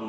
2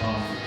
Oh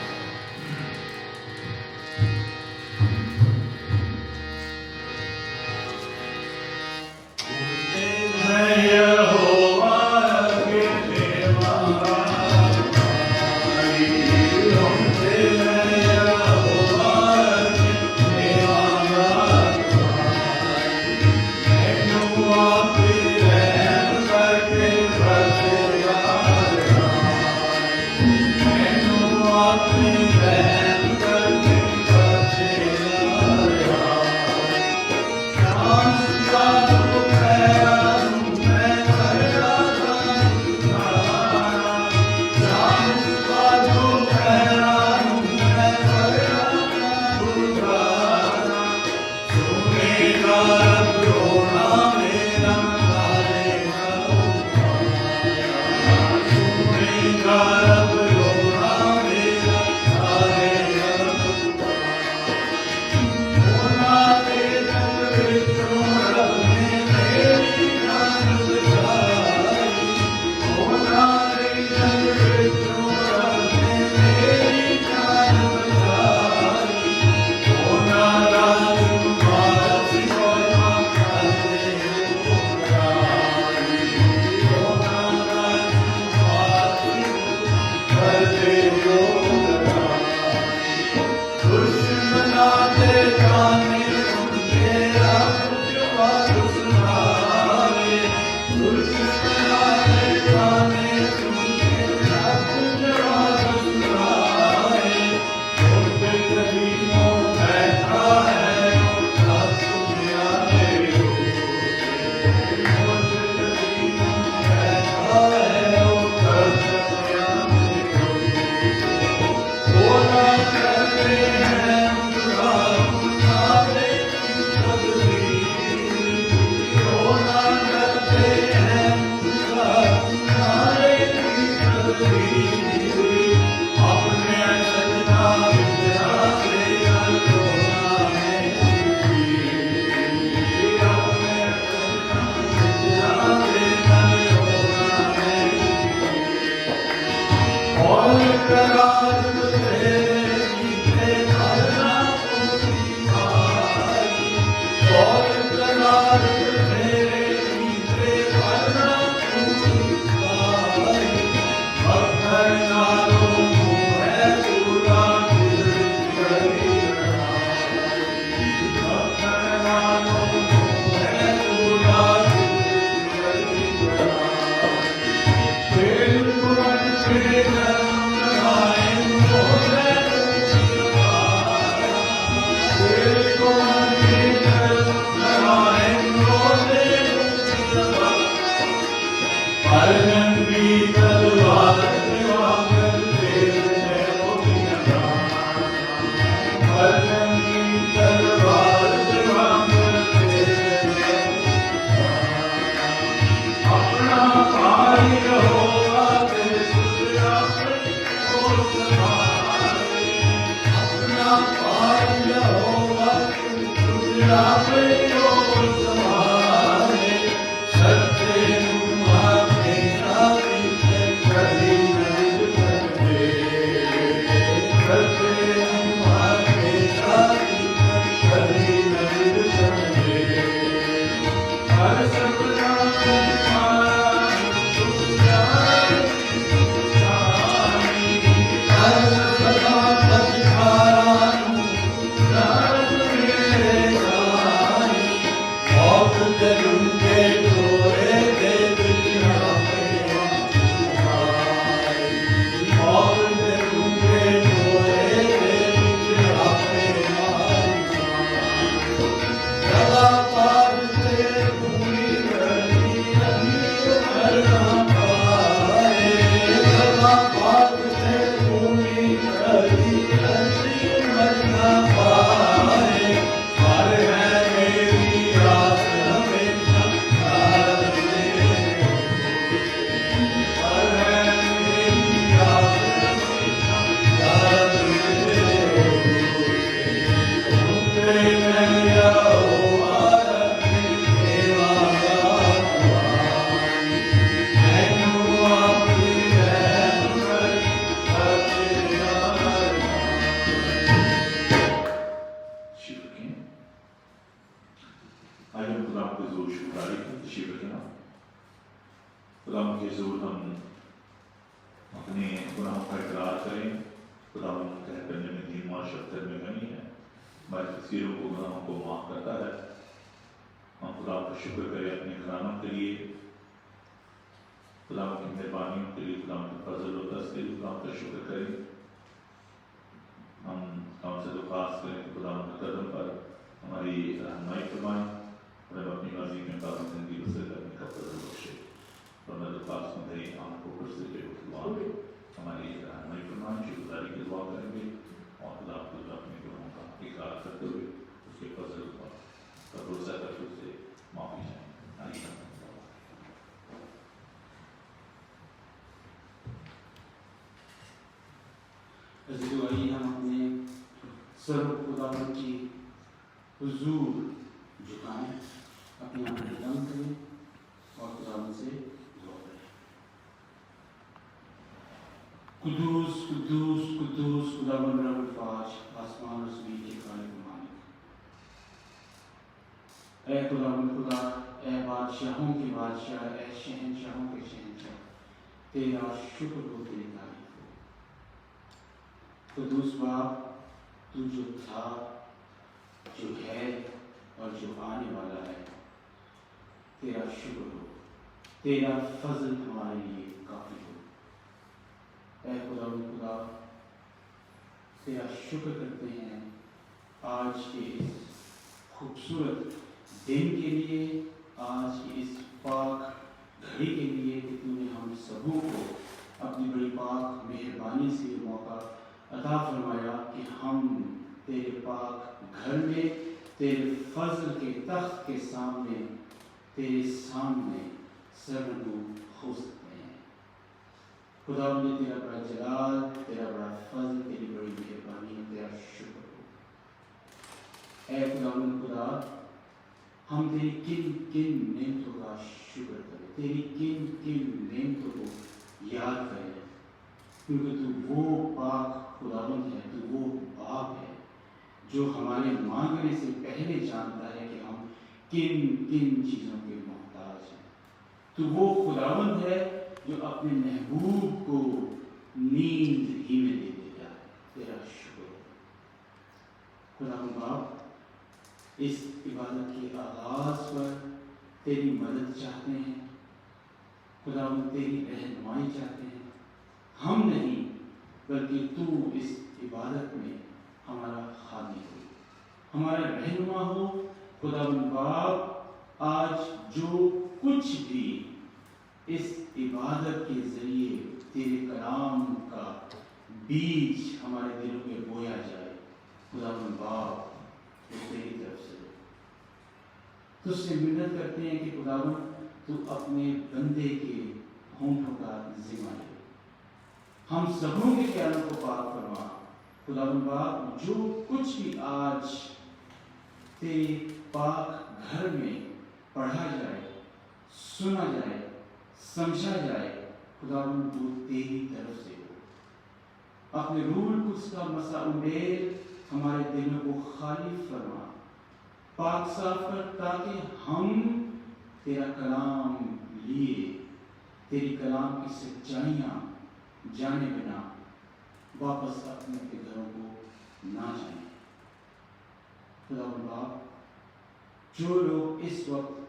جو لوگ اس وقت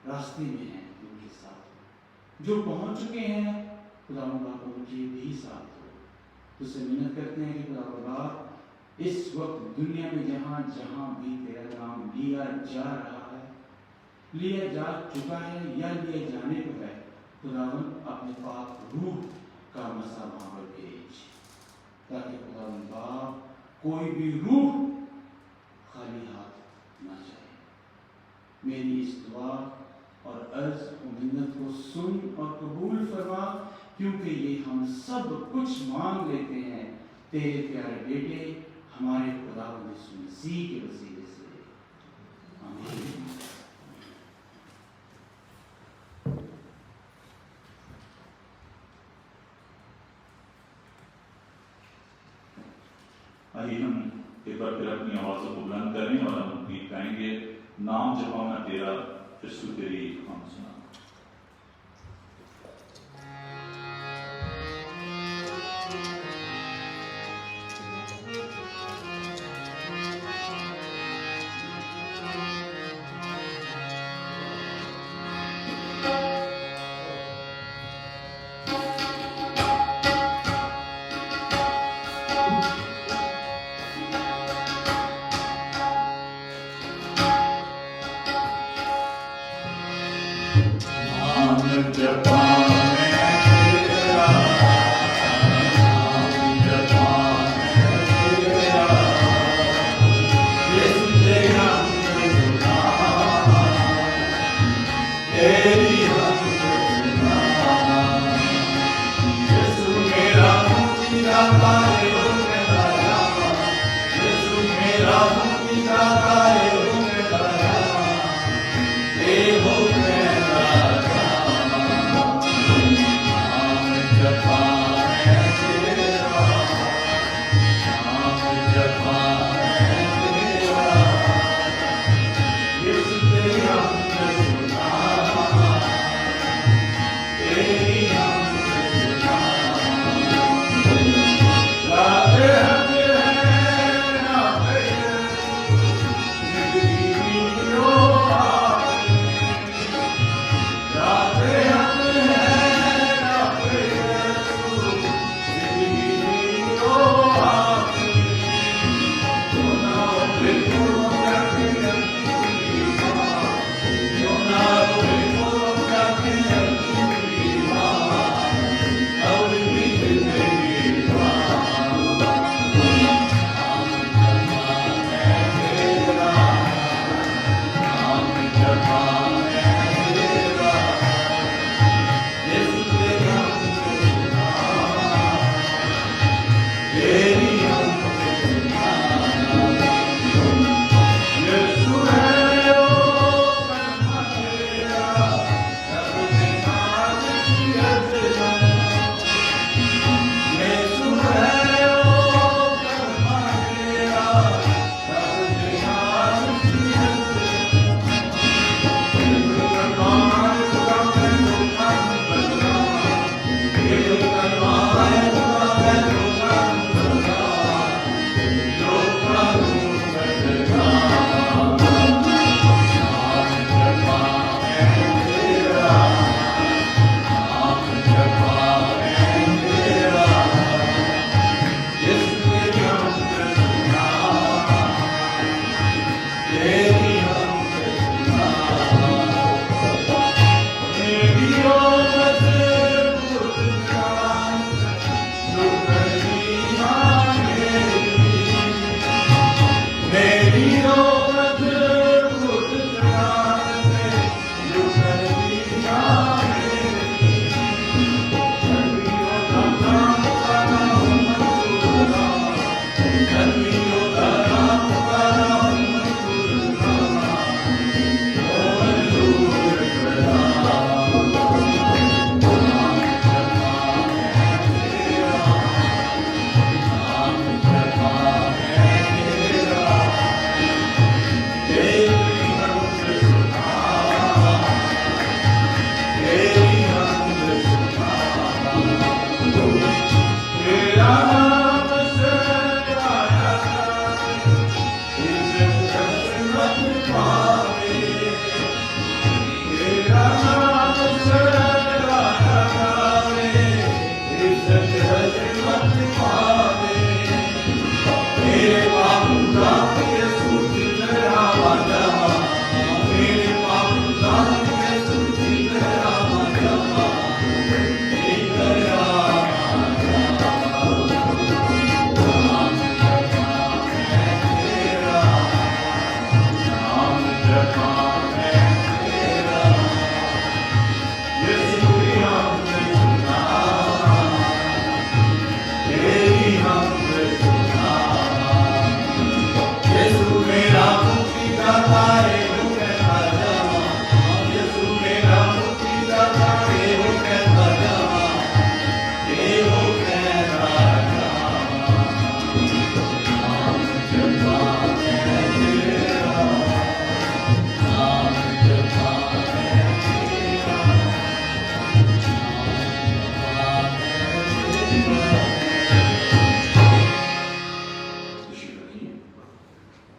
راستے میں ہیں ان کے ساتھ، جو پہنچ چکے ہیں خداوند آپ ان کے بھی ساتھ ہو۔ تو سے منت کرتے ہیں کہ خداوند آپ اس وقت دنیا میں جہاں جہاں بھی تیرا نام لیا جا رہا ہے، لیا جا چکا ہے یا لیا جانے کو ہے، خداوند اپنے پاک روح کا مسا وہاں پر بھیج، تاکہ خداوند باپ کوئی بھی روح خالی ہاتھ نہ جائے۔ میری اس دعا اور عرض و منت کو سن اور قبول فرما، کیونکہ یہ ہم سب کچھ مانگ لیتے ہیں تیرے پیارے بیٹے ہمارے خداوند یسوع مسیح کے وسیلے سے، آمین۔ آئیے ہم ایک بار پھر اپنی آوازوں کو بلند کریں اور ہم گیت گائیں گے، نام جپا میں تیرا یسوع تیری ہم سنا۔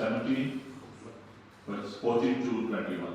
17 verse 14 to 21।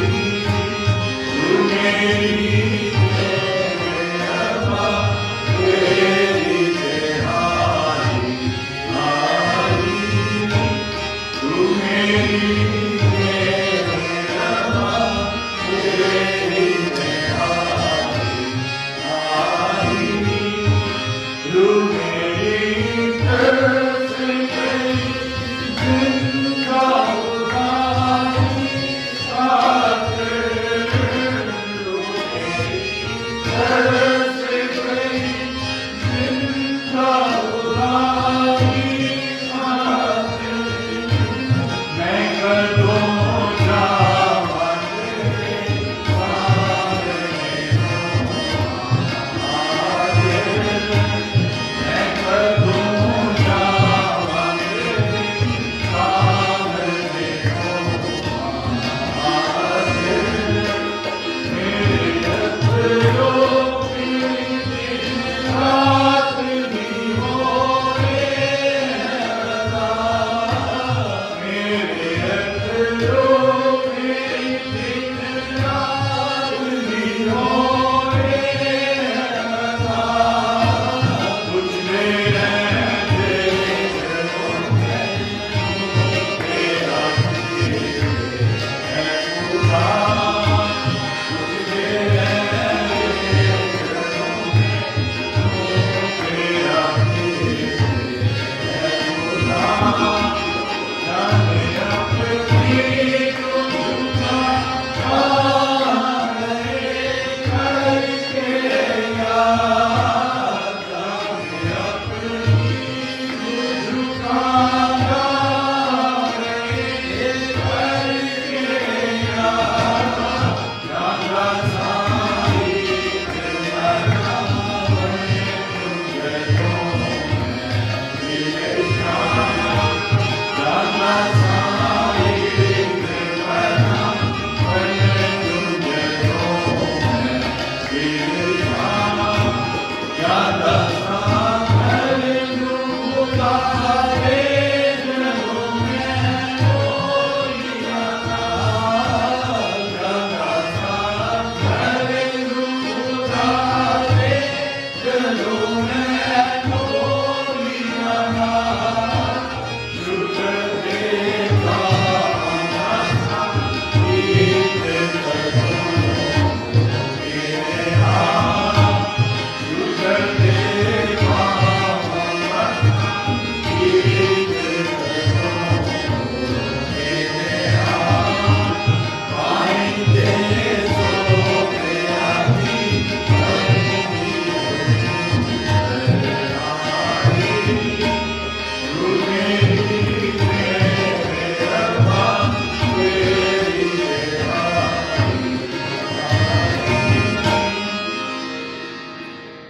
Oh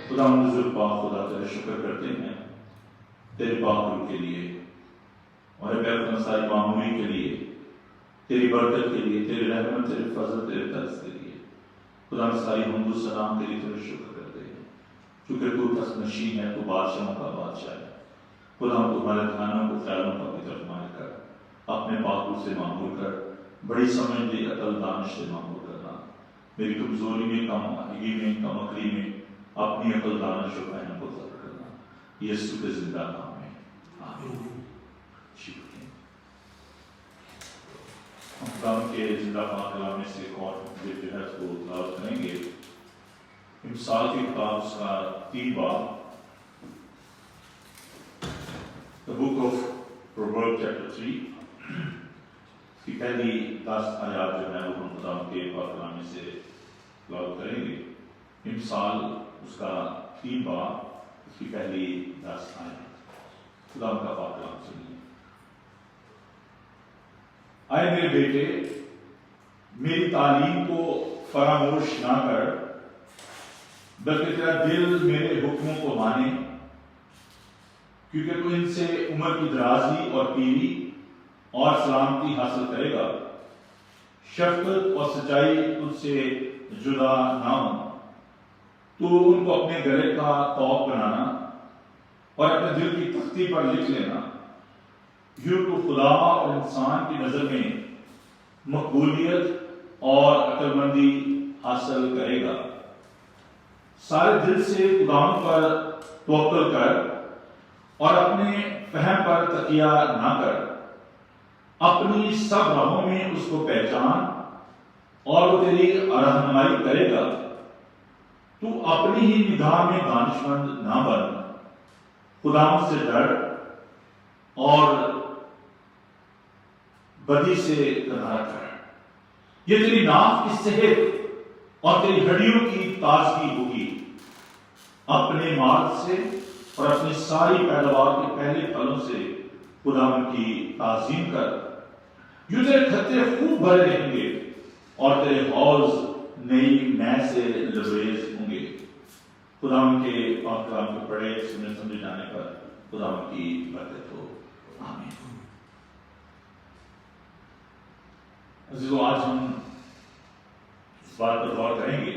خدا تیرے شکر کرتے ہیں تیرے پاک روح کے لیے اور ساری معمولی کے لیے، تیری برکت کے لیے، تیری رحمت، تیرے فضل، تیرے طرز کے لیے خدا ساری حمد و سلام کے لیے تیرے شکر کرتے ہیں، کیونکہ تو تخت نشین ہے، تو بادشاہوں کا بادشاہ ہے۔ خدا ہم تمہارے دھیانوں کو، خیالوں کا بھی ترجمہ کر، اپنے پاک روح سے معمول کر، بڑی سمجھ دی عقل دانش سے معمول کرنا، میری کمزوری میں، کم آہنگی میں، کم عقلی میں اپنی عقل دانش و فہم کو ظاہر کرنا، یسوع کے زندہ نام میں آمین۔ شکریہ۔ ہم خدا کے زندہ پاک کلام میں سے ایک اور جو ہے اس کو تلاوت کریں گے، امثال کی کتاب اس کا 3 باب، The book of Proverbs chapter 3 کی پہلی 10 آیات جو ہے وہ ہم خدا کے پاک کلام میں سے تلاوت کریں گے۔ امثال اس کا 3 باب، اس کی پہلی 10 آیات، خدا کا پاک کلام سنیے۔ آئے میرے بیٹے، میری تعلیم کو فراموش نہ کر، بلکہ تیرا دل میرے حکموں کو مانے، کیونکہ تو ان سے عمر کی درازی اور پیری اور سلامتی حاصل کرے گا۔ شفقت اور سچائی تجھ سے جدا نہ ہو، تو ان کو اپنے گلے کا طوق بنانا اور اپنے دل کی تختی پر لکھ لینا، یوں تو خدا اور انسان کی نظر میں مقبولیت اور عقل مندی حاصل کرے گا۔ سارے دل سے خدا پر توکل کر اور اپنے فہم پر تکیہ نہ کر، اپنی سب راہوں میں اس کو پہچان اور وہ تیری رہنمائی کرے گا۔ تو اپنی ہی نگاہ میں دانشمند نہ بن، خدا سے ڈر اور بدی سے کنارہ کر۔ یہ تیری ناف کی صحت اور تیری ہڈیوں کی تازگی ہوگی۔ اپنے مال سے اور اپنی ساری پیداوار کے پہلے پھلوں سے خدا کی تعظیم کر۔ یوں تیرے کھتے خوب بھرے رہیں گے اور تیرے حوض نئی مے سے لبریز ہوں گے۔ خدا کے پاک کلام کو پڑھے سنے سمجھے جانے پر خدا کی برکت ہو، آمین۔ عزیزو، آج ہم اس بات پر غور کریں گے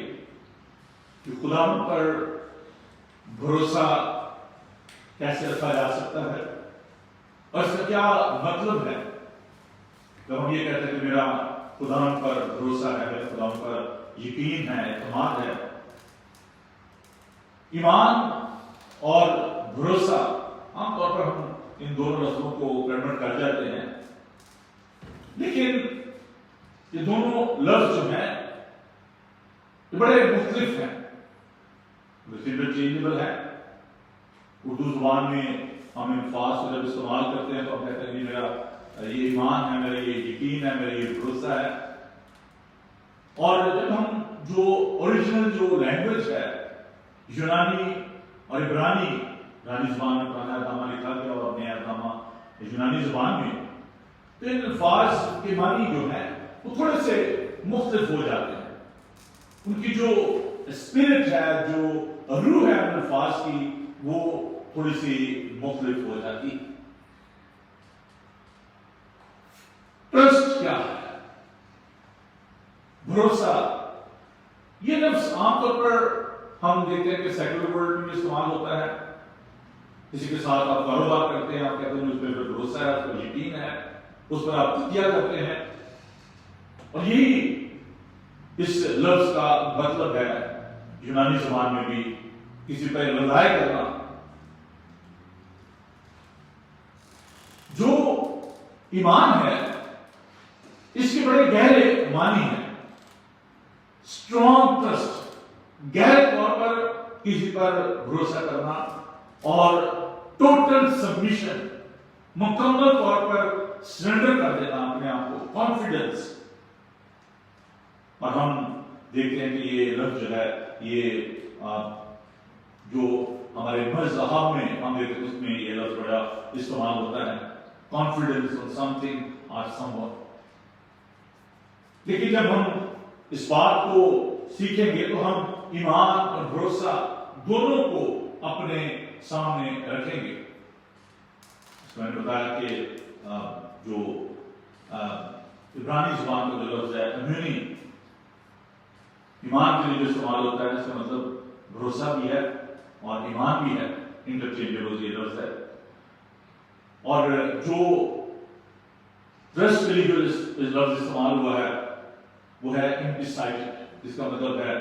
کہ خدا پر بھروسہ کیسے رکھا جا سکتا ہے اور اس کا کیا مطلب ہے جب ہم یہ کہتے ہیں کہ میرا خدا پر بھروسہ ہے، میرا خدا پر یقین ہے، اعتماد ہے۔ ایمان اور بھروسہ عام طور پر ہم ان دونوں لفظوں کو کنورٹ کر جاتے ہیں، لیکن یہ دونوں لفظ جو ہیں یہ بڑے مختلف ہیں، انٹرچینجبل ہے۔ اردو زبان میں ہم الفاظ کو جب استعمال کرتے ہیں تو ہم کہتے ہیں کہ میرا یہ ایمان ہے، میرا یہ یقین ہے، میرا یہ بھروسہ ہے۔ اور جب ہم جو اوریجنل جو لینگویج ہے یونانی اور عبرانی زبان میں پرانا نامہ لکھا گیا اور نیا نامہ یونانی زبان میں، تو ان الفاظ کے معنی جو ہیں وہ تھوڑے سے مختلف ہو جاتے ہیں۔ ان کی جو اسپرٹ ہے، جو روح ہے ان الفاظ کی، وہ تھوڑی سی مختلف ہو جاتی۔ ٹرسٹ کیا ہے؟ بھروسہ، یہ لفظ عام طور پر ہم دیکھتے ہیں کہ سیکولر ورلڈ میں بھی استعمال ہوتا ہے۔ کسی کے ساتھ آپ کاروبار کرتے ہیں، آپ کہتے ہیں اس پہ بھروسہ ہے، اس پر یقین ہے، اس پر آپ تکیہ کرتے ہیں، اور یہی اس لفظ کا مطلب ہے یونانی زبان میں بھی کسی پر رضائے کرنا، جو ایمان ہے اس کے بڑے گہرے معنی ہیں. اسٹرانگ ٹرسٹ، گہرے طور پر کسی پر بھروسہ کرنا، اور ٹوٹل سبمیشن، مکمل طور پر سرنڈر کر دینا اپنے آپ کو، کانفیڈنس. اور ہم دیکھتے ہیں کہ یہ لفظ جو ہے یہ جو ہمارے مذہب میں ہم دیکھتے ہیں اس میں یہ لفظ بڑا استعمال ہوتا ہے، کانفیڈنس آن سم تھنگ اور سم ون. لیکن جب ہم اس بات کو سیکھیں گے تو ہم ایمان اور بھروسہ دونوں کو اپنے سامنے رکھیں گے. میں نے بتایا کہ جو عبرانی زبان کا جو لفظ ہے امونی، ایمان کے لیے جو استعمال ہوتا ہے اس کا مطلب بھروسہ بھی ہے اور ایمان بھی ہے، انٹرچینجبل یہ لفظ ہے. اور جو ٹرسٹ کے لیے جو اس لفظ استعمال ہوا ہے وہ ہے امپلیسائٹڈ، جس کا مطلب ہے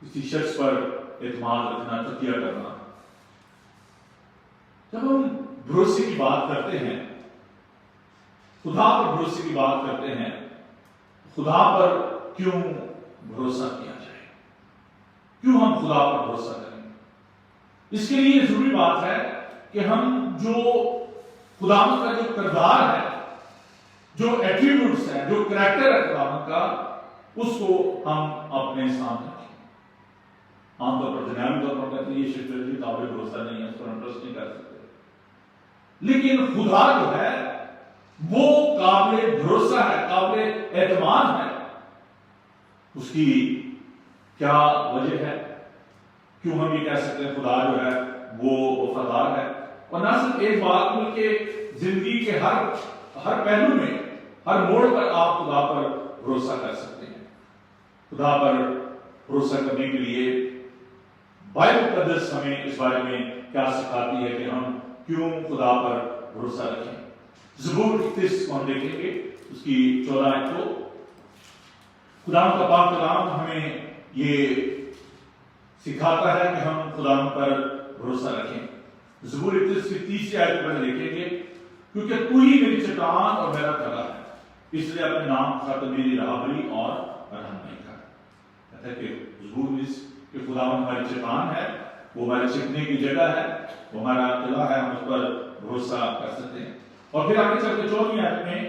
کسی شخص پر اعتماد رکھنا، تکیہ کرنا. جب ہم بھروسے کی بات کرتے ہیں، خدا پر بھروسے کی بات کرتے ہیں، خدا پر کیوں بھروسہ کیا جائے، کیوں ہم خدا پر بھروسہ کریں؟ اس کے لیے ضروری بات ہے کہ ہم جو خداوند کا جو کردار ہے، جو ایٹریبیوٹس ہیں، جو کریکٹر ہے خداوند کا، اس کو ہم اپنے سامنے رکھیں. عام طور پر دنیاوی طور پر کہتے ہیں یہ شخص قابل بھروسہ نہیں ہے، اس پر ہم ٹرسٹ نہیں کر سکتے. لیکن خدا جو ہے وہ قابل بھروسہ ہے، قابل اعتماد ہے. اس کی کیا وجہ ہے؟ کیوں ہم یہ کہہ سکتے ہیں خدا جو ہے وہ وفادار ہے؟ اور نہ صرف ایک بات بلکہ زندگی کے ہر پہلو میں، ہر موڑ پر آپ خدا پر بھروسہ کر سکتے ہیں. خدا پر بھروسہ کرنے کے لیے بائبل مقدس ہمیں اس بارے میں کیا سکھاتی ہے کہ ہم کیوں خدا پر بھروسہ رکھیں. زبور 31 کو ہم دیکھیں گے، اس کی 14 آیت کو. خدا کا پاک کلام ہمیں یہ سکھاتا ہے کہ ہم خدا پر بھروسہ رکھیں. زبور 31 کی 30 آیت کو دیکھیں گے، کیونکہ تو ہی میری چٹان اور میرا تلا ہے، اس لیے اپنے نام خاطر میری رہبری اور رہنمائی کر. کہتا ہے کہ زبور کہ خدا ہماری چٹان ہے، وہ ہمارے چھپنے کی جگہ ہے، وہ ہمارا قلعہ ہے، ہم اس پر بھروسہ کر سکتے ہیں. اور پھر آگے چل کے 14 آیت میں،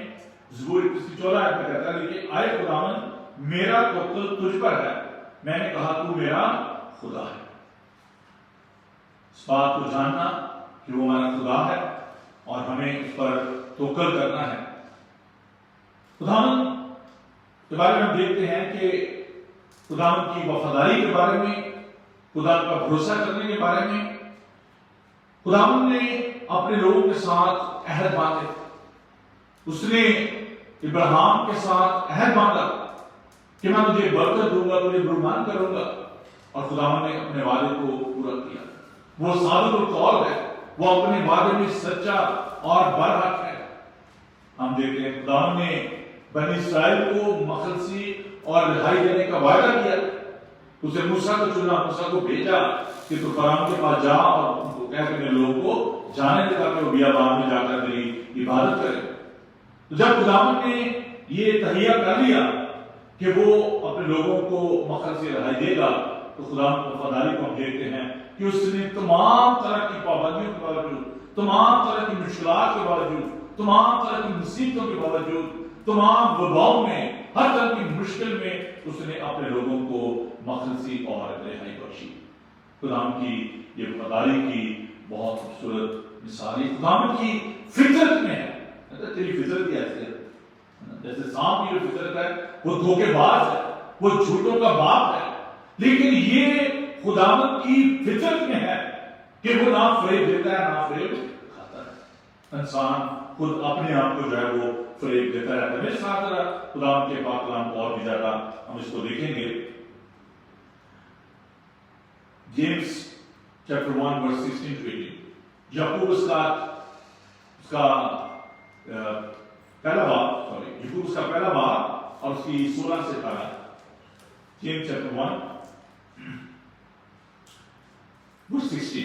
زبور 31 کی 14 آیت میں کہتا ہے کہ آئے خداوند میرا توکل تجھ پر ہے، میں نے کہا تو میرا خدا ہے. اس بات کو جاننا کہ وہ ہمارا خدا ہے اور ہمیں اس پر توکل کرنا ہے. خداوند کے بارے میں ہم دیکھتے ہیں کہ خداوند کی وفاداری کے بارے میں، خدا کا بھروسہ کرنے کے بارے میں خداوند نے اپنے لوگوں کے ساتھ عہد باندھے. اس نے ابراہیم کے ساتھ عہد باندھا کہ میں تجھے برکت دوں گا، تجھے برمان کروں گا، اور خداوند نے اپنے وعدے کو پورا کیا. وہ صادق القول ہے، وہ اپنے وعدے میں سچا اور برحق ہے. ہم دیکھتے ہیں خداوند نے بنی اسرائیل کو مخلصی اور رہائی دینے کا وعدہ کیا. اسے موسیٰ کو چنا، موسیٰ کو بھیجا کہ تو فرعون کے پاس جا اور ان کو کہہ کہ میرے لوگوں کو جانے دے تاکہ وہ بیابان میں جا کر میری عبادت کرے. تو جب خداوند نے یہ تہیہ کر لیا کہ وہ اپنے لوگوں کو مخلصی رہائی دے گا، تو خداوند کی وفاداری کو ہم دیکھتے ہیں کہ اس نے تمام طرح کی پابندیوں کے باوجود، تمام طرح کی مشکلات کے باوجود، تمام طرح کی مصیبتوں کے باوجود، تمام وباؤں میں، ہر طرح کی مشکل میں اس نے اپنے لوگوں کو مخلصی اور رہائی بخشی. خداوند کی یہ وفاداری کی بہت خوبصورت مثال ہے. خداوند کی فطرت میں ہے. تیری فطرت ہی ایسی ہے، جیسے سانپ کی جو فطرت ہے وہ دھوکے باز ہے، وہ جھوٹوں کا باپ ہے، لیکن یہ خداوند کی فطرت میں ہے کہ وہ نہ فریب دیتا ہے نہ فریب کھاتا ہے. انسان خود اپنے آپ کو جو ہے وہ فریب دیتا رہتا ہے. میرے ساتھ خداوند کے پاک کلام کو اور بھی زیادہ ہم اس کو دیکھیں گے. James chapter 1 verse 16 to 18. یعقوب اس کا پہلا باب، یعقوب اس کا پہلا باب اور اس کی 16 سے 18. جیمز چیپٹر 1 Verse 16,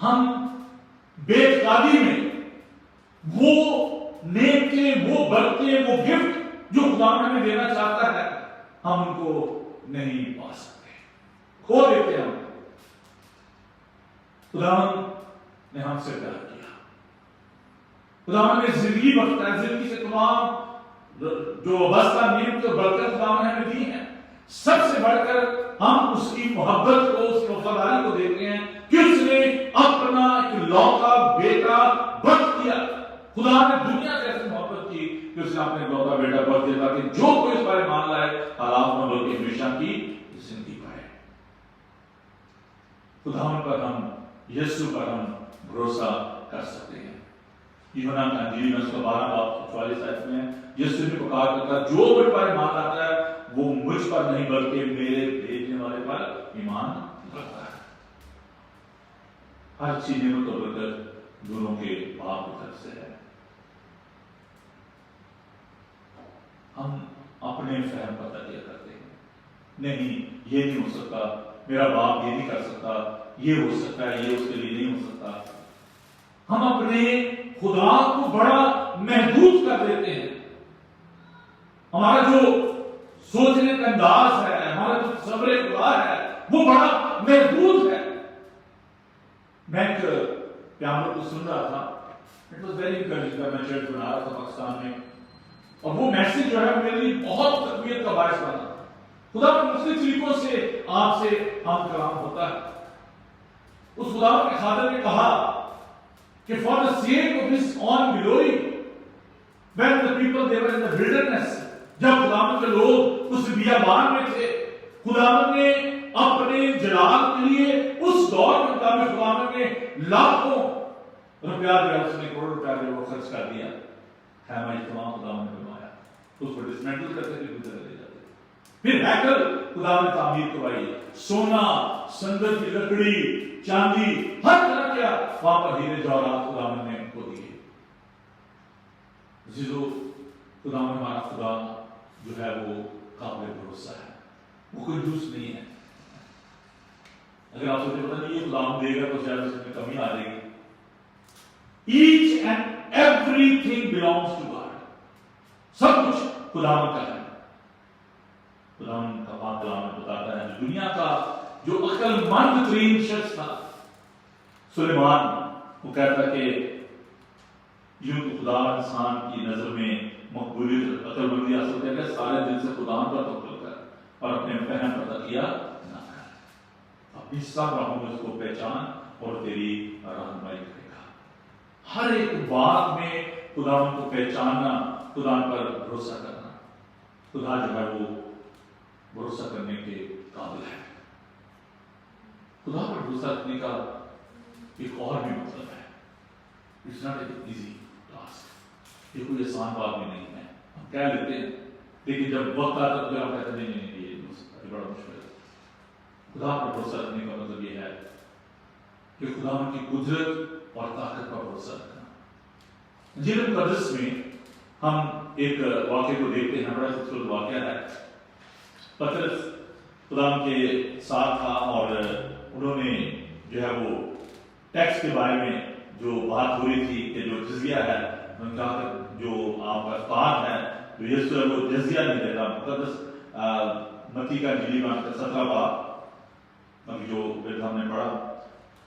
ہم بے اعتقادی میں وہ نیکے، وہ برکتیں، وہ گفٹ جو خدا ہمیں دینا چاہتا ہے ہم ان کو نہیں پا سکتے، کھو دیتے ہیں ہم۔ خدا نے ہم سے پیار کیا، خدا نے زندگی بخشا ہے، زندگی سے تمام جو وسطہ نعمت اور برکت خدا نے ہمیں دی ہے، سب سے بڑھ کر ہم اس کی محبت کو، اس کی وفاداری کو دیکھتے ہیں کہ اس نے اپنا اکلوتا بیٹا برت دیا۔ خدا نے دنیا سے ایسی محبت کی کہ اس نے اپنے اکلوتا بیٹا برت دیا تاکہ جو کوئی اس بارے مان لائے حالات میں بلکہ ہمیشہ کی زندگی پائے۔ خدا پر ہم، یسوع پر ہم بھروسہ کر سکتے ہیں۔ یوحنا کا انجیل میں اس کا 12 باب 44 آیت میں یسوع نے پکار کر کہا جو مجھ پر ایمان لاتا ہے وہ مجھ پر نہیں بلکہ میرے بھیجنے والے پر ایمان رکھتا ہے۔ ہر چیز نعمت و برکت دونوں کے باپ کی طرف سے ہے۔ ہم اپنے فہم پر تکیہ کرتے ہیں، نہیں یہ نہیں ہو سکتا، میرا باپ یہ نہیں کر سکتا، یہ ہو سکتا ہے، یہ اس کے لیے نہیں ہو سکتا۔ ہم اپنے خدا کو بڑا محدود کر دیتے ہیں۔ ہمارا جو سوچنے کا انداز ہے، ہمارا جو صبر خدا ہے وہ بڑا محدود ہے۔ میں ایک پیامبر کو سن رہا تھا، اٹ واز ویری انکریجنگ، میں چرچ بنا رہا تھا پاکستان میں، اور وہ میسج جو ہے میرے لیے بہت تقویت کا باعث بنا۔ خدا کے مختلف طریقوں سے آپ سے ہم کلام ہوتا ہے۔ اس خدا کے خادم نے کہا کہ for the sake of his own glory, when the people they were in the wilderness، جب خداوند کے لوگ اس بیابان میں تھے، خداوند نے اپنے جلال کے لیے اس دور میں خداوند نے لاکھوں روپیہ دیا، اس نے کروڑ روپیہ دیا، وہ خرچ کر دیا، خیمہ اجتماع خداوند نے بنوایا، اس کو ڈسمینٹل کرتے تھے، گزر لے جاتے۔ پھر ہیکل خداوند نے تعمیر کروائی، سونا، سندر کی لکڑی، چاندی، ہر طرح کیا وہاں پر ہیرے جواہرات خداوند نے ان کو دیے۔ عزیزو، خداوند ہمارا خدا جو ہے وہ قابل بھروسہ ہے، وہ کوئی دوست نہیں ہے۔ اگر آپ سوچے پتہ نہیں یہ خداوند دے گا تو شاید اس میں کمی آ جائے گی۔ Each and everything belongs to God, سب کچھ خداوند کا ہے۔ خداوند کا پاک کلام میں بتاتا ہے جو دنیا کا جو عقل مند ترین شخص تھا سلیمان، وہ کہتا کہ یوں تو خدا انسان کی نظر میں مقبولیت عقل مندی حاصل کر کے سارے دل سے خدا پر توکل کر اور اپنے فہم پر تکیہ نہ کر، اپنی سب راہوں میں اس کو پہچان اور تیری رہنمائی کرے گا۔ ہر ایک بات میں خداوند کو پہچاننا، خدا پر بھروسہ کرنا، خدا جو ہے وہ بھروسہ کرنے کے قابل ہے۔ خدا پر بھروسہ کرنے کا ایک اور بھی مطلب ہے، it's not a easy task, یہ کوئی آسان بات بھی نہیں ہے۔ ہم کہہ لیتے ہیں لیکن جب وقت آتا تو آپ کہتے ہیں نہیں یہ بڑا مشکل ہے۔ خدا پر بھروسہ کرنے کا مطلب یہ ہے کہ خدا کی قدرت اور طاقت پر بھروسہ رکھنا۔ انجیل مقدس میں ہم ایک واقعے کو دیکھتے ہیں، بڑا خوبصورت واقعہ ہے۔ پطرس خدا کے ساتھ تھا اور انہوں نے جو ہے وہ ٹیکس کے بارے میں جو بات ہو رہی تھی کہ جو جزیہ ہے، انہوں نے کہا کہ جو آپ کا افطار ہے تو یسوع ہے وہ جزیہ نہیں دیتا۔ مقدس متی کا انجیل میں 17 باب ابھی جو ہم نے پڑھا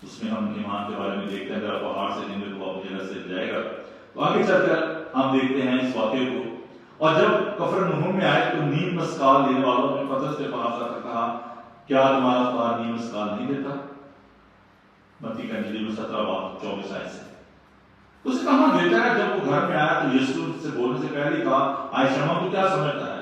اس میں ہم ایمان کے بارے میں دیکھتے ہیں۔ اگر آپ پہاڑ سے جن کو آپ مجھے سے جائے گا تو آگے چل کر ہم دیکھتے ہیں اس واقعے کو۔ اور جب کفرنہوم میں آئے تو نیم مسکال لینے والوں نے پطرس کے پاس آ کر کہا کیا تمہارا خدا نیم مسکال نہیں دیتا؟ متی کا انجیل 17 باب 24 آیت سے اسے کہاں دیتا ہے؟ جب وہ گھر میں آیا تو یسوع سے بولنے سے پہلے کہا عائشہ تو کیا سمجھتا ہے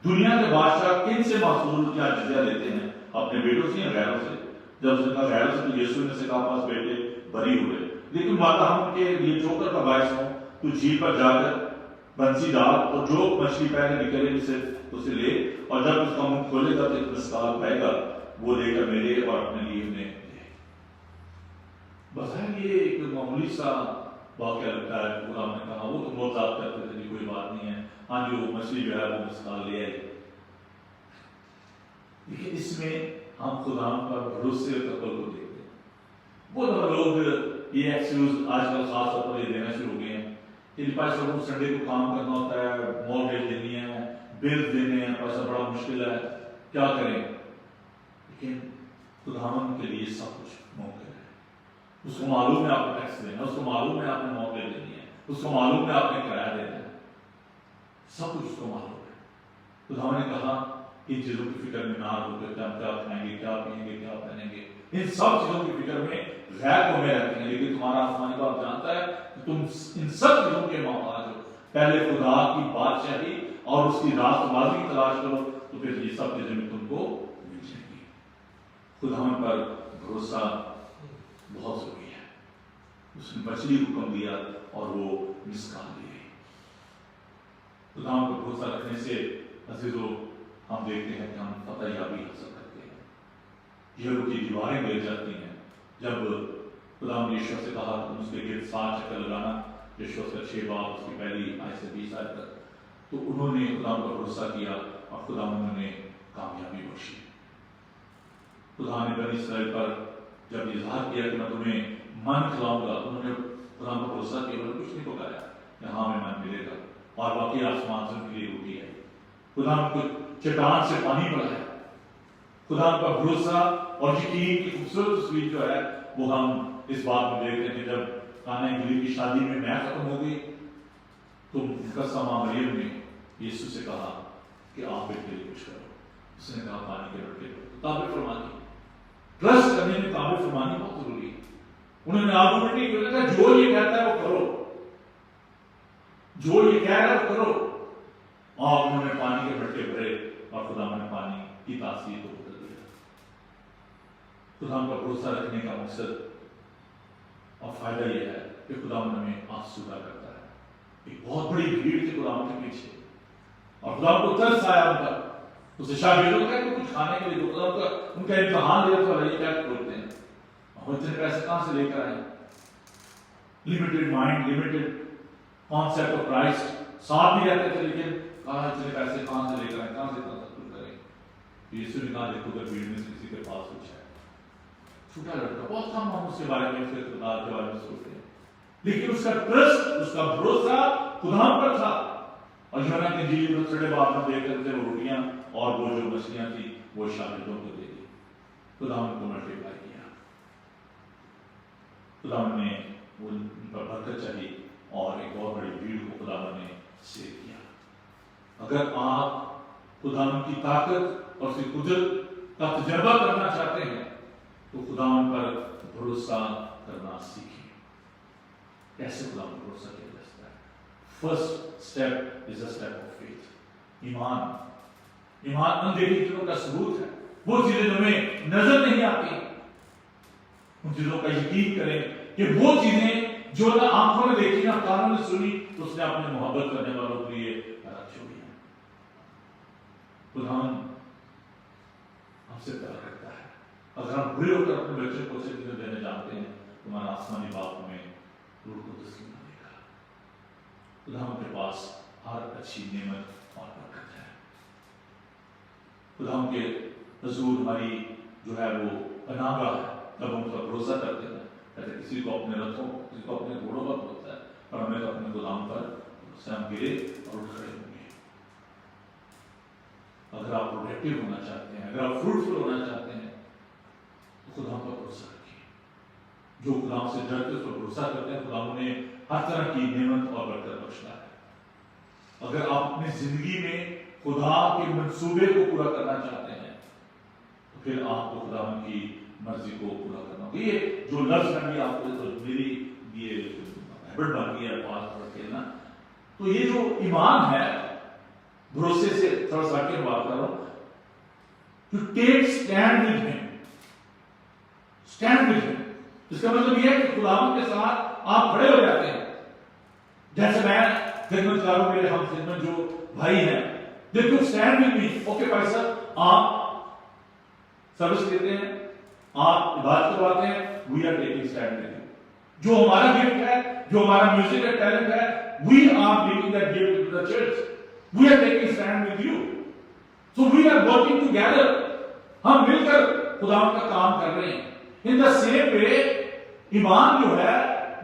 دنیا کے بادشاہ کن سے محصول کیا جزیہ لیتے ہیں، اپنے بیٹوں سے یا غیروں سے؟ جب اس نے کہا غیروں سے تو یسوع نے سے کہا پاس بیٹے بری ہوئے، لیکن ماتا ہم کے لیے ٹھوکر کا باعث ہوں، تو جھیل پر جا کر بنسی ڈال اور جو مچھلی پہلے نکلے اسے لے، اور جب اس کا منہ کھولے گا تو ایک مسکال پائے گا، وہ لے کر میرے اور اپنے لیے انہیں دے۔ بظاہر یہ ایک معمولی سا واقعہ لگتا ہے، خدا نے کہا وہ تو بہت آپ کرتے تھے کوئی بات نہیں ہے، ہاں جو مچھلی جو ہے وہ مسکال لے آئے۔ لیکن اس میں ہم خدا پر بھروسے اور تقوی کو دیکھتے ہیں۔ وہ لوگ یہ ایکسکیوز آج کل خاص طور پر یہ دینا شروع ہو گئے ہیں کہ پاس کو سنڈے کو کام کرنا ہوتا ہے، مورگیج دینی ہے، بل دینے ہیں، پیسہ بڑا مشکل ہے، کیا کریں؟ لیکن خداوند کے لیے سب کچھ ممکن ہے۔ اس کو معلوم ہے آپ کو ٹیکس دینا، اس کو معلوم ہے آپ نے مورگیج دینی ہے، اس کو معلوم ہے آپ نے کرایہ دینا ہے، سب کچھ اس کو معلوم ہے۔ خداوند نے کہا ان چیزوں کی فکر میں نہ ہو کہ ہم کیا کھائیں گے، کیا پئیں گے، کیا پہنیں گے، ان سب چیزوں کی فکر میں غیر کو میں رہتے ہیں، لیکن تمہارا آسمانی باپ جانتا ہے کہ تم ان سب چیزوں کے محتاج ہو۔ پہلے خدا کی بادشاہی اور اس کی راست بازی کی تلاش کرو تو پھر یہ سب چیزیں بھی تم کو مل جائیں گی۔ خداوند پر بھروسہ بہت ضروری ہے۔ اس نے مچھلی حکم دیا اور وہ مسکان دی گئی۔ خداوند پر بھروسہ رکھنے سے عزیزو ہم دیکھتے ہیں کہ ہم فتح یابی حاصل کرتے ہیں، یہو کی دیواریں گر جاتی ہیں۔ جب خداوند نے یشوع سے کہا تم اس کے گرد 7 چکر لگانا، یشوع کا 6 باب اس کی پہلی آیت سے 20 آیت تک، تو انہوں نے خداوند پر بھروسہ کیا اور خداوند نے کامیابی بخشی۔ خدا نے بنی اسرائیل پر جب اظہار کیا کہ میں تمہیں من کھلاؤں گا، انہوں نے خداوند پر بھروسہ کیا، انہوں نے کچھ نہیں پکایا کہ ہاں میں من ملے گا، اور باقی آسمان سے ان کے لیے روٹی ہے۔ خداوند کو چٹان سے پانی پلایا۔ خداوند پر بھروسہ اور یقین کی خوبصورت تصویر جو ہے وہ ہم اس بات میں دیکھتے ہیں کہ جب قانا گلیل کی شادی میں ختم ہو گئی تو مقدسہ مریم نے یسوع سے کہا کہ آپ بیٹے کے لیے کچھ کرو۔ اس نے کہا پانی کے لڑکے کو تعبیر فرمانی، ٹرسٹ کرنے میں تعبیر فرمانی بہت ضروری ہے۔ انہوں نے آرگومنٹ کیا کہ جو یہ کہتا ہے وہ کرو، جو یہ کہہ رہا ہے وہ کرو، اور انہوں نے پانی کے بھٹے بھرے اور خدا نے پانی کی تاثیر کو بدل دیا۔ خدا پر بھروسہ رکھنے کا مقصد اور فائدہ یہ ہے کہ خدا ہمیں آسودہ کرتا ہے۔ ایک بہت بڑی بھیڑ تھی خدا کے پیچھے اور خدا کو ترس آیا ان پر، اسے شاگردوں کا کچھ کھانے کے لیے خدا کا ان کا امتحان لیا تو یہ کیا بولتے ہیں اور اتنے پیسے کہاں سے لے کر آئے؟ Limited mind, limited concept of Christ, ساتھ بھی رہتے تھے لیکن کہاں اتنے پیسے کہاں سے لے کر آئے، کہاں سے اتنا سب کچھ کریں؟ یسوع نے کہا دیکھو اگر بھیڑ میں سے کسی کے پاس کچھ ہے، چھوٹا لڑکا، بہت کم ہم اس کے بارے میں، اس کے اقتدار کے بارے میں سوچتے ہیں، لیکن اس کا ٹرسٹ، اس کا بھروسہ خدا پر تھا۔ اور یوحنا کی انجیل میں 3 باب میں دیکھ رہے تھے وہ روٹیاں اور وہ جو مچھلیاں تھی وہ شاگردوں کو دے دی، خدا ان کو ملٹیپلائی کیا، خدا نے ان پر برکت چاہی اور ایک بہت بڑی بھیڑ کو خدا نے سیر کیا۔ اگر آپ خدا کی طاقت اور اس کی قدرت کا تجربہ کرنا چاہتے ہیں تو خدا پر بھروسہ کرنا سیکھیں۔ کیسے خدا پر بھروسہ کیا جا سکتا ہے؟ First step is a step of faith, ایمان۔ ایمان اندھیری چیزوں کا ثبوت ہے، وہ چیزیں جو ہمیں نظر نہیں آتی ان چیزوں کا یقین کریں کہ وہ چیزیں جو نہ آنکھوں نے دیکھی نہ کانوں نے سنی تو اس نے اپنے محبت کرنے والوں کے لیے رکھ چھوڑی ہے۔ خدا ہم سے پیار کرتا ہے۔ اگر ہم برے ہو کر اپنے بچے کو اچھی چیزیں دینے جانتے ہیں تو ہمارا آسمانی باپ ہمیں روح کو تسلیم دے گا۔ خدا ہم کے پاس ہر اچھی نعمت اور برکت ہے۔ خدا ہم کے حضور ہماری جو ہے وہ پناہ گاہ ہے۔ جب ہم اس پر بھروسہ کرتے ہیں، کہتے کسی کو اپنے رتھوں، کسی کو اپنے گھوڑوں پر بھروسہ ہے، اور ہمیں تو اپنے غلام پر سے ہم گرے اور اٹھ کھڑے ہوں گے۔ اگر آپ پروڈکٹیو ہونا چاہتے ہیں، اگر آپ فروٹفل ہونا چاہتے ہیں تو خدا پر بھروسہ رکھیے۔ جو خدا سے ڈرتے اس پر بھروسہ کرتے ہیں، خدا انہیں ہر طرح کی نعمت اور برکت بخشتا ہے۔ اگر آپ اپنی زندگی میں خدا کے منصوبے کو پورا کرنا چاہتے ہیں تو پھر آپ کو خدا کی مرضی کو پورا کرنا ہوگا۔ یہ جو لفظ ہے بھی آپ کو میری یہ ہیبٹ بن گئی ہے پاس پڑھ کھیلنا، تو یہ جو ایمان ہے بھروسے سے تھوڑا سا کے بات کر رہا ہوں، to take stand with him, stand with him, اس کا مطلب یہ ہے کہ خدا کے ساتھ آپ کھڑے ہو جاتے ہیں۔ جیسے میں خدمت کاروں میرے ہم خدمت جو بھائی ہیں، they to stand with me, okay بھائی صاحب آپ سروس دیتے ہیں، آپ عبادت کرواتے ہیں، we are taking stand with you. جو ہمارا گفٹ ہے، جو ہمارا میوزک کا ٹیلنٹ ہے، we are giving that gift to the church, we are taking stand with you, so we are working together, ہم مل کر خدا کا کام کر رہے ہیں۔ ان دا سیم وے ایمان جو ہے،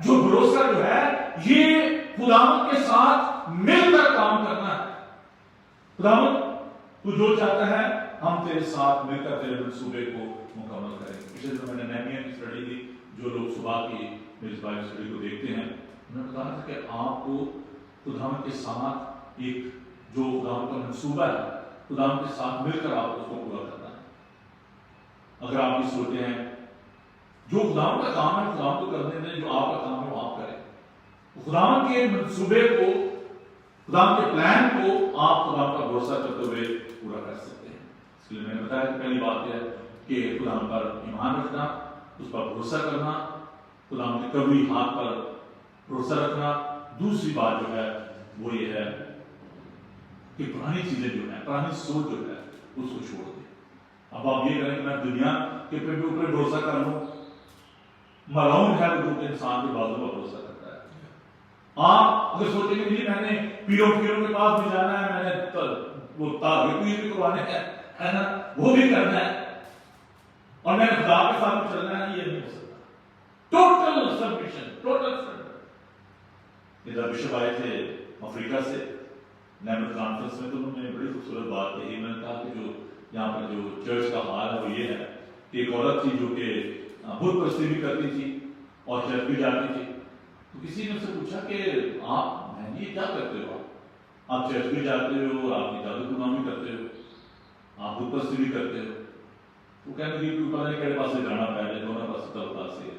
جو بھروسہ جو ہے، یہ خداوند کے ساتھ مل کر کام کرنا ہے. خداوند تو جو چاہتا ہے ہم تیرے ساتھ مل کر تیرے منصوبے کو مکمل کریں گے. پچھلے دن میں نے نہمیہ کی اسٹڈی دی. جو لوگ صبح کی میری بائبل اسٹڈی کو دیکھتے ہیں، میں نے بتایا تھا کہ آپ کو خداوند کے ساتھ ایک جو خداوند کا منصوبہ ہے، خداوند کے ساتھ مل کر آپ اس کو پورا کرنا ہے. اگر آپ یہ سوچتے ہیں جو خداوند کا کام ہے خداوند کو کرنے دیں، جو آپ کا کام ہے وہ آپ کریں. خداوند کے منصوبے کو، خداوند کے پلان کو آپ خداوند کا بھروسہ کرتے ہوئے پورا کر سکتے ہیں. اس لیے میں نے بتایا کہ پہلی بات یہ ہے کہ خداوند پر ایمان رکھنا، اس پر بھروسہ کرنا، خداوند کے کبھی ہاتھ پر بھروسہ رکھنا. دوسری بات جو ہے وہ یہ ہے کہ پرانی چیزیں جو ہیں، پرانی سوچ جو ہے اس کو چھوڑ دیں. اب آپ یہ کریں کہ میں دنیا کے اوپر بھروسہ کر لوں. ملعون ہے وہ جو انسان کے بازو پر بھروسہ کرتا ہے. آپ اگر سوچیں کہ نہیں میں نے پیروں کے پاس بھی جانا ہے، میں نے وہ تاغوت بھی کروانے ہیں، ہے نا، وہ بھی کرنا ہے، اور میں نے خدا کے ساتھ چلنا ہے، یہ نہیں ہو سکتا. Total submission, total surrender. ادھر بشپ آئے تھے افریقہ سے نیمت کانفرنس میں، تو انہوں نے بڑی خوبصورت بات کہی. میں نے کہا کہ جو یہاں پر جو چرچ کا حال ہے وہ یہ ہے کہ ایک عورت تھی جو کہ بت پرستی بھی کرتی تھی اور چرچ بھی جاتی تھی. تو کسی نے اس سے پوچھا کہ آپ یہ کیا کرتے ہو؟ آپ چرچ بھی جاتے ہو اور آپ جادو ٹونا بھی کرتے ہو، آپ بت پرستی بھی کرتے ہو. وہ کہنے لگی کہ پتہ نہیں کہڑے پاس سے جانا پہلے، دونوں پاس پاس سے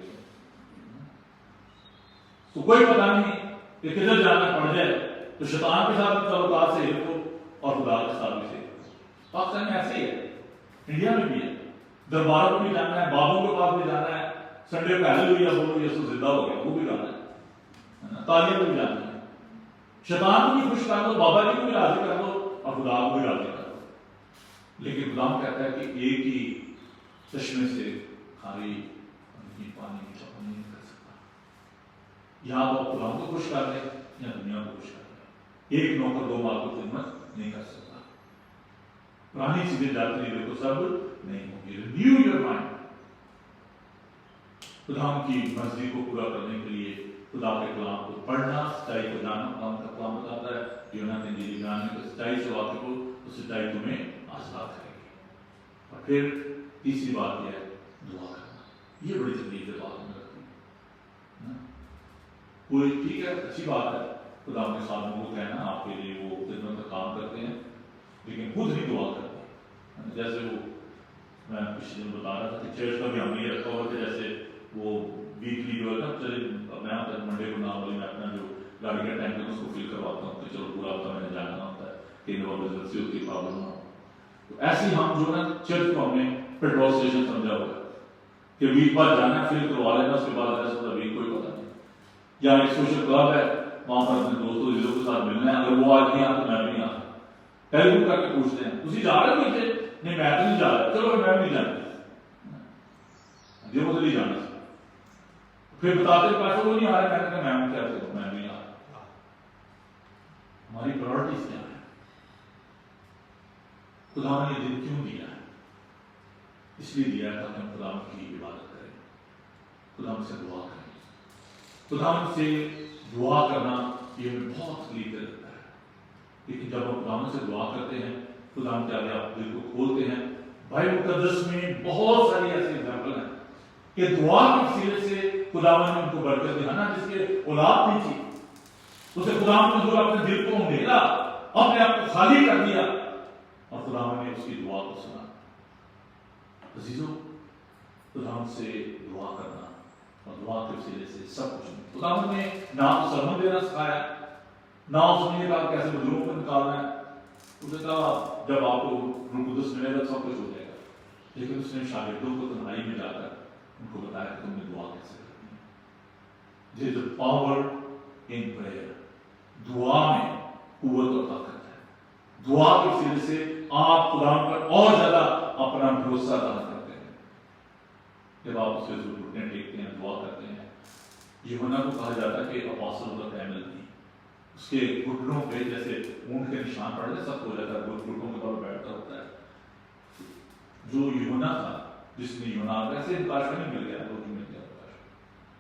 تو کوئی پتہ نہیں کہ کدھر جانا پڑ جائے. تو شیطان کے ساتھ تعلقات سے رکھو اور خدا کے ساتھ بھی سے. پاکستان میں ایسے ہی ہے، انڈیا میں بھی ہے. درباروں کو بھی جانا ہے، بابوں کے پاس بھی جانا ہے، سنڈے کو ہیللویا بولو یسوع زندہ ہو گیا وہ بھی جانا ہے، تعلیم کو بھی جانا ہے. شیطان کو بھی خوش کر دو، بابا جی کو بھی راضی کر دو اور خدا کو بھی راضی کر دو. لیکن خدا کہتا ہے کہ ایک ہی چشمے سے خالی پانی نہیں کر سکتا. یا تو خدا کو خوش کر دے یا دنیا کو خوش کر دے. ایک نوکر دو مال کو خدمت نہیں کر سکتا. پرانی چیزیں جاتی ہیں تو سب نہیں ہوگی. Renew your mind. خدا کی مرضی کو پورا کرنے کے لیے خدا کے کلام کو پڑھنا، سچائی کو جاننا. خدا کا کلام بتاتا ہے یونان انجیل بیان میں سچائی سے واقف ہو تو سچائی تمہیں آزاد کرے گی. اور پھر تیسری بات یہ ہے دعا کرنا. یہ بڑی تکلیف ہے بات میں رکھتی ہے. کوئی ٹھیک ہے، اچھی بات ہے، خدا کے خادموں کو کہنا آپ کے لیے وہ خدمت کا کام کرتے ہیں، لیکن خود نہیں دعا کرتے. جیسے وہ میں پچھلے دن بتا رہا تھا کہ چرچ کا بھی ہم نے یہ رکھا ہوا کہ جیسے وہ ویکلی جو ہے نا، چلے میں منڈے کو نارملی میں اپنا جو گاڑی کا ٹینک ہے اس کو فل کرواتا ہوں کہ چلو پورا ہفتہ میں نے جانا ہوتا ہے کہ ایمرجنسی ہوتی ہے، پرابلم نہ ہو. تو ایسے ہی ہم جو ہے نا چرچ کو ہم نے پیٹرول اسٹیشن سمجھا ہوا کہ ویک بعد جانا ہے، فل کروا لینا، اس کے بعد ایسا ہوتا ویک کوئی پتہ نہیں. یا ایک سوشل کلب ہے، وہاں پر اپنے دوستوں عزیزوں کے ساتھ ملنا ہے. اگر وہ آج نہیں آتا میں بھی نہیں آتا. ٹیلی فون کر کے پوچھتے ہیں تھی جا رہے نہیں تھے؟ نہیں میں تو نہیں جا رہا. چلو میں بھی نہیں جانا جی، مجھے نہیں جانا. پھر بتاتے پیسے وہ نہیں آ رہے. میں نے کہا میں کیا کروں، میں نہیں آ رہا. ہماری پرائرٹیز کیا ہے؟ خدا نے یہ دن کیوں دیا ہے؟ اس لیے دیا ہے تاکہ ہم خدا کی عبادت کریں، خدا سے دعا کریں. خدا سے دعا کرنا یہ ہمیں بہت تکلیف لگتا ہے، لیکن جب ہم خدا سے دعا کرتے ہیں، خدا کے آگے آپ دل کو کھولتے ہیں. بائبل مقدس میں بہت ساری ایسی ایگزامپل ہیں کہ دعا کے وسیلے سے خدا نے ان کو برکت دی. نا جس کے اولاد نہیں تھی اسے خدا نے جو اپنے دل کو اندھیرا، اپنے آپ کو خالی کر دیا اور خدا نے اس کی دعا کو سنا. عزیزوں، خدا سے دعا کرنا اور دعا کے وسیلے سے سب کچھ. خدا نے نہ تو سرمن دینا سکھایا، نہ اس نے کہا کیسے مظلوموں کو نکالنا ہے. اس نے کہا جب آپ کو روح القدس ملے گا سب کچھ ہو جائے گا. لیکن اس نے شاگردوں کو تنہائی میں جا کر ان کو بتایا کہ تم نے دعا کیسے کرنی ہے. There is a power in prayer. دعا میں قوت اور طاقت ہے. دعا کے وسیلے سے آپ خدا پر اور زیادہ اپنا بھروسہ ظاہر کرتے ہیں. جب آپ اس سے گھٹنے ٹیکتے ہیں، دعا کرتے ہیں. یوحنا کو کہا جاتا ہے کہ اپوسٹل آف کیمل تھی. اس کے گھٹنوں پہ جیسے اونٹ کے نشان پڑ جائے سب ہو جاتا ہے، گھٹنوں کے طور بیٹھتا ہوتا ہے. جو یوحنا تھا جس نے یونا ویسے انکار نہیں مل گیا، وہ مل گیا.